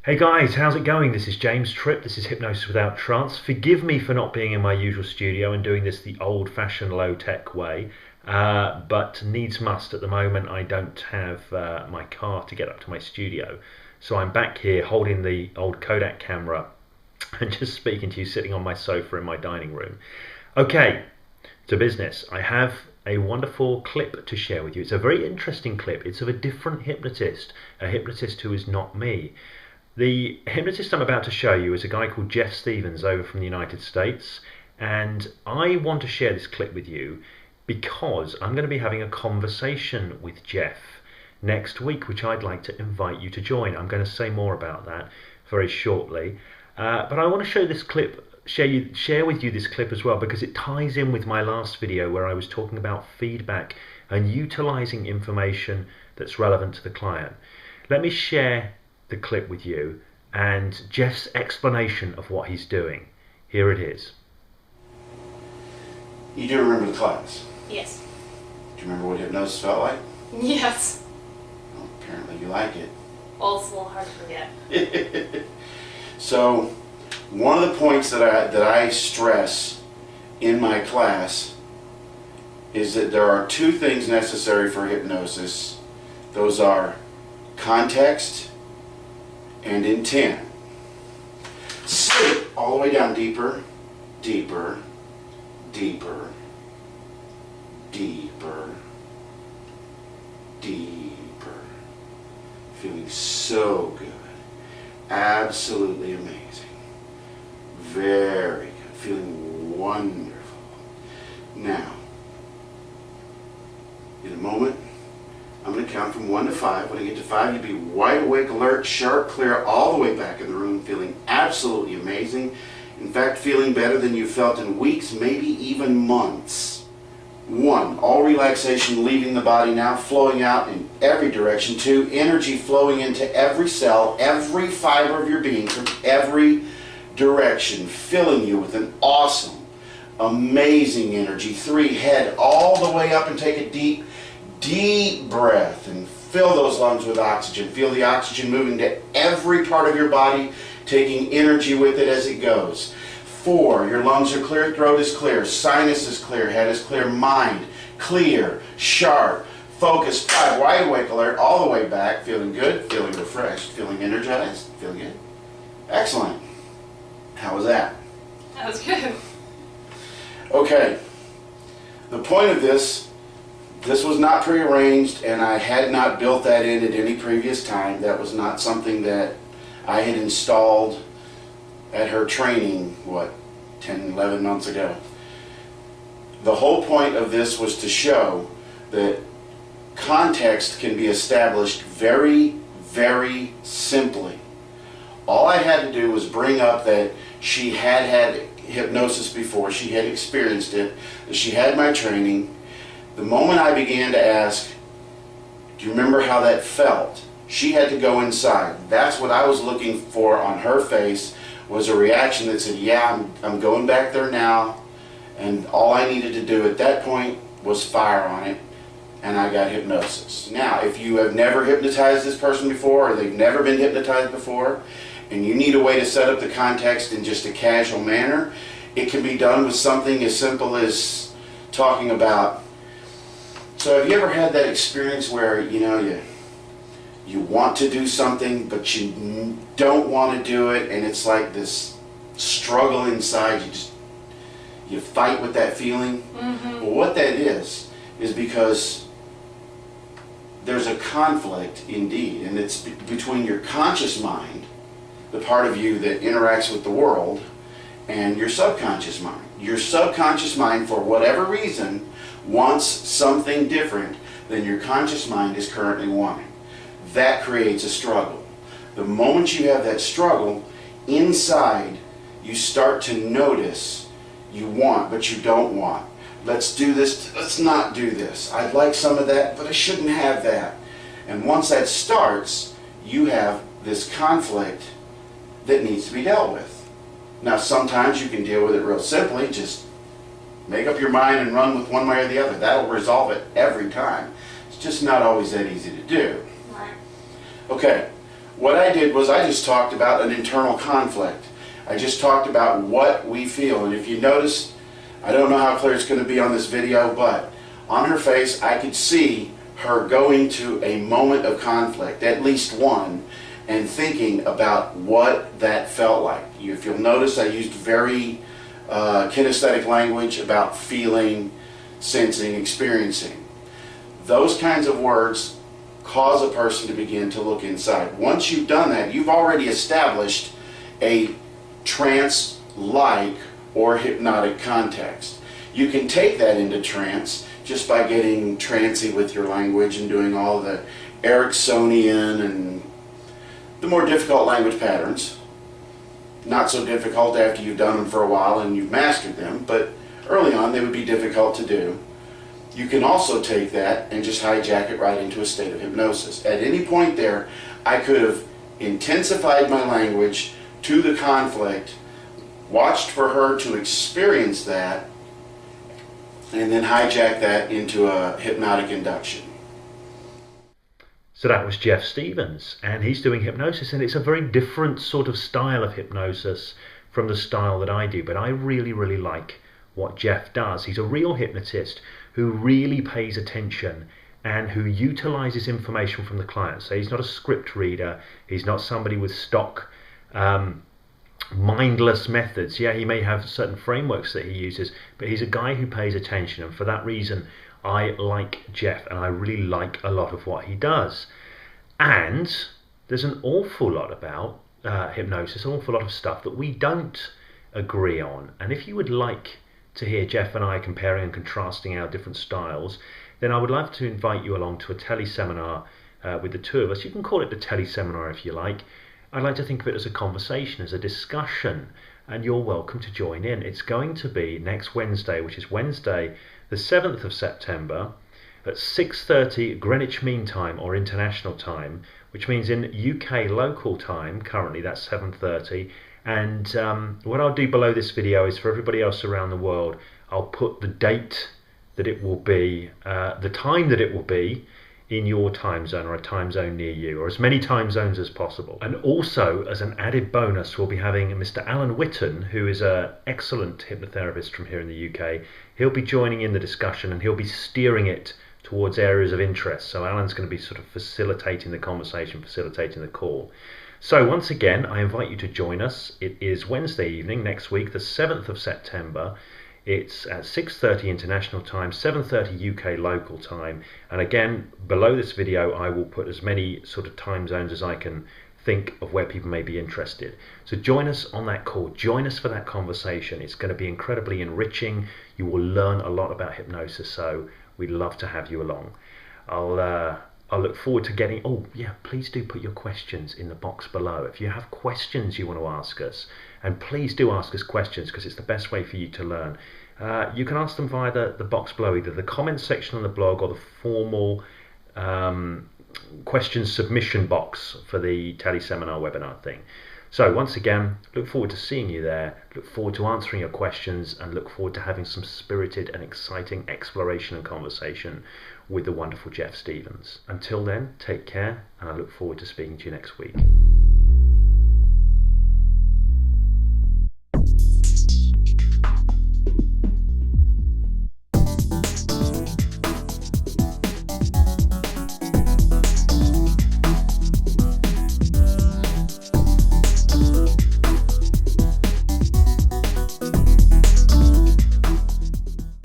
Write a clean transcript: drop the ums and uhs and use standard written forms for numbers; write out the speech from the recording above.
Hey guys, how's it going? This is James Tripp. This is Hypnosis Without Trance. Forgive me for not being in my usual studio and doing this the old-fashioned low-tech way, but needs must. At the moment, I don't have my car to get up to my studio, so I'm back here holding the old Kodak camera and just speaking to you sitting on my sofa in my dining room. Okay, to business. I have a wonderful clip to share with you. It's a very interesting clip. It's of a different hypnotist, a hypnotist who is not me. The hypnotist I'm about to show you is a guy called Jeff Stevens over from the United States, and I want to share this clip with you because I'm going to be having a conversation with Jeff next week, which I'd like to invite you to join. I'm going to say more about that very shortly, but I want to show this clip, share with you this clip as well, because it ties in with my last video where I was talking about feedback and utilizing information that's relevant to the client. Let me share the clip with you and Jeff's explanation of what he's doing. Here it is. You do remember the class? Yes. Do you remember what hypnosis felt like? Yes. Well, apparently you like it. Well, it's a little hard to forget. So, one of the points that I stress in my class is that there are two things necessary for hypnosis. Those are context and intent. Sit all the way down deeper, deeper, deeper, deeper, deeper. Feeling so good. Absolutely amazing. Very good. Feeling wonderful. Now, in a moment, I'm going to count from 1 to 5. When I get to 5, you'll be wide awake, alert, sharp, clear, all the way back in the room, feeling absolutely amazing. In fact, feeling better than you felt in weeks, maybe even months. 1, all relaxation leaving the body now, flowing out in every direction. 2, energy flowing into every cell, every fiber of your being, from every direction, filling you with an awesome, amazing energy. 3, head all the way up and take a deep breath and fill those lungs with oxygen. Feel the oxygen moving to every part of your body, taking energy with it as it goes. 4, your lungs are clear, throat is clear, sinus is clear, head is clear, mind clear, sharp, focused. 5, wide awake, alert, all the way back, feeling good, feeling refreshed, feeling energized, feeling good. Excellent. How was that? That was good. Okay. The point of this was not prearranged, and I had not built that in at any previous time. That was not something that I had installed at her training, 10, 11 months ago. The whole point of this was to show that context can be established very, very simply. All I had to do was bring up that she had had hypnosis before, she had experienced it, that she had my training. The moment I began to ask, do you remember how that felt? She had to go inside. That's what I was looking for on her face, was a reaction that said, yeah, I'm going back there now. And all I needed to do at that point was fire on it, and I got hypnosis. Now, if you have never hypnotized this person before, or they've never been hypnotized before, and you need a way to set up the context in just a casual manner, it can be done with something as simple as talking about. So have you ever had that experience where, you want to do something, but you don't want to do it, and it's like this struggle inside, you fight with that feeling? Mm-hmm. Well, what that is because there's a conflict indeed, and it's between your conscious mind, the part of you that interacts with the world, and your subconscious mind. Your subconscious mind, for whatever reason, wants something different than your conscious mind is currently wanting. That creates a struggle. The moment you have that struggle, inside you start to notice you want but you don't want. Let's do this, let's not do this. I'd like some of that, but I shouldn't have that. And once that starts, you have this conflict that needs to be dealt with. Now sometimes you can deal with it real simply, just make up your mind and run with one way or the other. That'll resolve it every time. It's just not always that easy to do. Right. Okay, what I did was I just talked about an internal conflict. I just talked about what we feel. And if you notice, I don't know how clear it's going to be on this video, but on her face I could see her going to a moment of conflict, at least one, and thinking about what that felt like. If you'll notice, I used very kinesthetic language about feeling, sensing, experiencing. Those kinds of words cause a person to begin to look inside. Once you've done that, you've already established a trance-like or hypnotic context. You can take that into trance just by getting trancy with your language and doing all the Ericksonian and the more difficult language patterns. Not so difficult after you've done them for a while and you've mastered them, but early on they would be difficult to do. You can also take that and just hijack it right into a state of hypnosis. At any point there, I could have intensified my language to the conflict, watched for her to experience that, and then hijack that into a hypnotic induction. So that was Jeff Stevens, and he's doing hypnosis, and it's a very different sort of style of hypnosis from the style that I do, but I really, really like what Jeff does. He's a real hypnotist who really pays attention and who utilizes information from the client. So he's not a script reader, he's not somebody with stock mindless methods. Yeah, he may have certain frameworks that he uses, but he's a guy who pays attention, and for that reason I like Jeff, and I really like a lot of what he does. And there's an awful lot about hypnosis, an awful lot of stuff that we don't agree on. And if you would like to hear Jeff and I comparing and contrasting our different styles, then I would love to invite you along to a teleseminar with the two of us. You can call it the teleseminar if you like. I'd like to think of it as a conversation, as a discussion, and you're welcome to join in. It's going to be next Wednesday, which is Wednesday the 7th of September at 6:30 Greenwich Mean Time or International Time, which means in UK local time, currently that's 7:30. And what I'll do below this video is for everybody else around the world, I'll put the date that it will be, the time that it will be in your time zone or a time zone near you, or as many time zones as possible. And also, as an added bonus, we'll be having Mr. Alan Whitten, who is an excellent hypnotherapist from here in the UK. He'll be joining in the discussion and he'll be steering it towards areas of interest. So Alan's going to be sort of facilitating the conversation, facilitating the call. So once again, I invite you to join us. It is Wednesday evening next week, the 7th of September. It's at 6:30 international time, 7:30 UK local time. And again, below this video, I will put as many sort of time zones as I can think of where people may be interested. So join us on that call. Join us for that conversation. It's going to be incredibly enriching. You will learn a lot about hypnosis. So we'd love to have you along. I'll look forward to getting, oh yeah, please do put your questions in the box below. If you have questions you want to ask us, and please do ask us questions because it's the best way for you to learn. You can ask them via the box below, either the comments section on the blog or the formal question submission box for the teleseminar webinar thing. So once again, look forward to seeing you there, look forward to answering your questions, and look forward to having some spirited and exciting exploration and conversation with the wonderful Jeff Stevens. Until then, take care, and I look forward to speaking to you next week.